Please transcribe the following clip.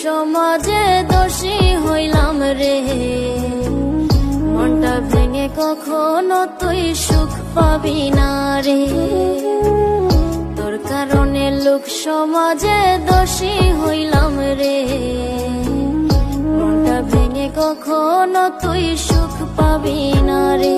সমাজে দোষী হইলাম রে, মনটা ভেঙে কখনো তুই সুখ পাবি না রে। তোর কারণে লোক সমাজে দোষী হইলাম রে, মনটা ভেঙে কখনো তুই সুখ পাবি না রে।